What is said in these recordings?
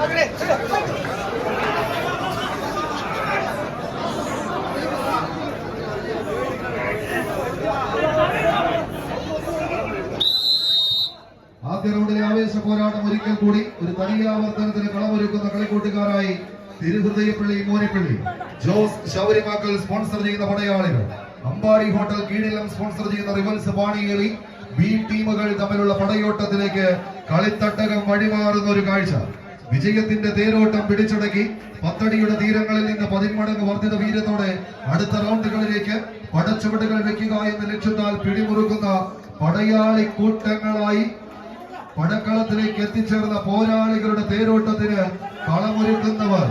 ആദ്യ റൗണ്ടിലെ ആവേശ പോരാട്ടം ഒരിക്കൽ കൂടി ഒരു തനിയാവർത്തനത്തിന് കളമൊരുക്കുന്ന കളിക്കൂട്ടുകാരായി തിരുഹൃദയപ്പള്ളി മോനിപ്പള്ളി ജോസ് ശൗരിമാക്കൽ സ്പോൺസർ ചെയ്യുന്ന പടയാളികൾ, അമ്പാടി ഹോട്ടൽ കീഴിലം സ്പോൺസർ ചെയ്യുന്ന റിവൽസ് പാണിയേലി ബി ടീമുകൾ തമ്മിലുള്ള പടയോട്ടത്തിലേക്ക് കളിത്തട്ടകം വഴിമാറുന്ന ഒരു കാഴ്ച. വിജയത്തിന്റെ തേരോട്ടം പിടിച്ചടക്കി പത്തടിയുടെ തീരങ്ങളിൽ നിന്ന് 10 മടങ്ങ് വർദ്ധിത വീര്യത്തോടെ അടുത്ത റൗണ്ടുകളിലേക്ക് പടച്ചുവടുകൾ വെക്കുക എന്ന ലക്ഷ്യത്താൽ പിടിമുറുക്കുന്ന പടയാളി കൂട്ടങ്ങളായി പടക്കളത്തിലേക്ക് എത്തിച്ചേർന്ന പോരാളികളുടെ തേരോട്ടത്തിന് കളമൊരുക്കുന്നവർ.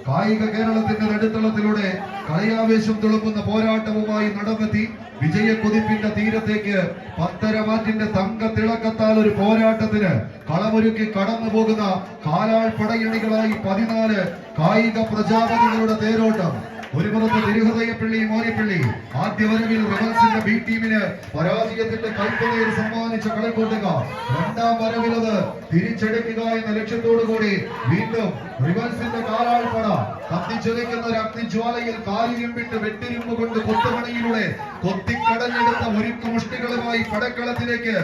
കായിക കേരളത്തിന്റെ നടുത്തളത്തിലൂടെ കളിയാവേശം തുളുമ്പുന്ന പോരാട്ടവുമായി നടന്നെത്തി വിജയക്കുതിപ്പിന്റെ തീരത്തേക്ക് 10.5 വാറ്റിന്റെ തങ്ക തിളക്കത്താൽ ഒരു പോരാട്ടത്തിന് കളമൊരുക്കി കടന്നു പോകുന്ന കാലാൾ പടയണികളായി 14 കായിക പ്രജാപതികളുടെ തേരോട്ടം. ഒരു പുറത്ത് തിരുഹൃദയപ്പള്ളി മോനിപ്പള്ളി ആദ്യ വരവിൽ റിവൽസിന്റെ ബി ടീമിന് പരാജയത്തിന്റെ കൽപ്പനയിൽ സമ്മാനിച്ച കളിക്കൂട്ടുകാർ രണ്ടാം വരവിലത് തിരിച്ചെടുക്കുക എന്ന ലക്ഷ്യത്തോടുകൂടി വീണ്ടും റിവൽസിന്റെ കാലാൾപ്പട കത്തിച്ചൊലിക്കുന്ന ഒരു അഗ്നിജ്വാലയിൽ കാലിരുമ്പിട്ട് വെട്ടിരുമ്പ് കൊണ്ട് കൊത്തുമണിയിലൂടെ കൊത്തിക്കടഞ്ഞെടുത്ത ഒരുക്കു മുഷ്ടികളുമായി പടക്കളത്തിലേക്ക്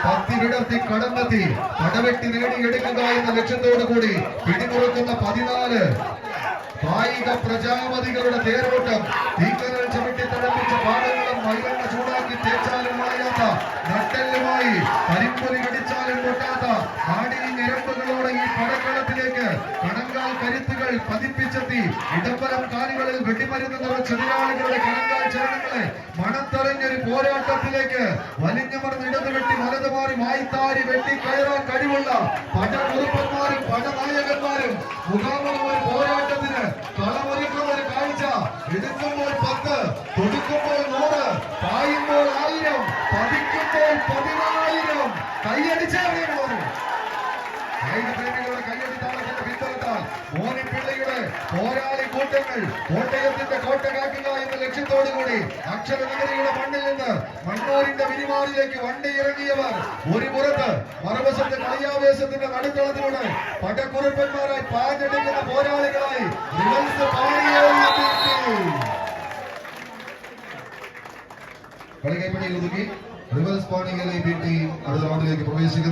കത്തി വിടർത്തി കടന്നെത്തി പടവെട്ടി നേടിയെടുക്കുക എന്ന ലക്ഷ്യത്തോടുകൂടി പിടിമുറുക്കുന്ന 14 കായിക പ്രജാപതികളുടെ തേരോട്ടം. തീക്കനൽ ചവിട്ടി തടപ്പിച്ച പാടങ്ങളും മൈലെണ്ണ ചൂടാക്കി തേച്ചാലും മായാത്ത നട്ടെല്ലുമായി കരിമ്പൊലി കടിച്ചാലും പൊട്ടാത്ത നാടിനി ഞരമ്പുകളോടെ ഈ പടക്കളത്തിലേക്ക് കണങ്കാൽ കരുത്തുകൾ പതിപ്പിച്ചെത്തി ഇടംബലം കാലുകളിൽ വെടിമരുന്ന് നിറച്ച എതിരാളികളുടെ കണങ്കാൽ ചരണങ്ങളെ മണത്തറിഞ്ഞൊരു പോരാട്ടത്തിലേക്ക് വലിഞ്ഞമർന്ന് ഇടത് വെട്ടി വലത് മാറി വായ്ത്താരി വെട്ടി കയറാൻ കഴിവുള്ള പടമുറുപ്പന്മാരും പടനായകന്മാരും മുഖാമുഖം ഒരു പോരാട്ടത്തിന് കളമൊരുക്കുന്ന ഒരു കാഴ്ച. എടുക്കുമ്പോൾ 10, തൊടുക്കുമ്പോൾ 100, പായുമ്പോൾ 1000, പതിക്കുമ്പോൾ 10000. കൈയടിച്ചേറിയുമ്പോൾ പ്രേമികളുടെ കയ്യടി താളത്തിന്റെ പിന്തുണത്താൽ മോനിപ്പിള്ളയുടെ പോരാളി കൂട്ടങ്ങൾ കോട്ടയത്തിന്റെ കോട്ട കാക്കുക എന്ന ലക്ഷ്യത്തോടുകൂടി അക്ഷരനഗരിയുടെ മണ്ണിൽ നിന്ന് മണ്ണൂരിന്റെ വിരിമാറിലേക്ക് വണ്ടി ഇറങ്ങിയവർ ഒരു പുറത്ത് മറുവശത്ത് കളിയാവേശത്തിന്റെ നടുത്തളത്തിലൂടെ പടക്കുറുപ്പന്മാരായി പാഞ്ഞെടുക്കുന്ന പോരാളികളായി കളി കൈപ്പിടിയിൽ ഒതുക്കി റിവൽസ് പാണിയേലി ബി ടീം അടുത്ത റൗണ്ടിലേക്ക് പ്രവേശിക്കുന്നു.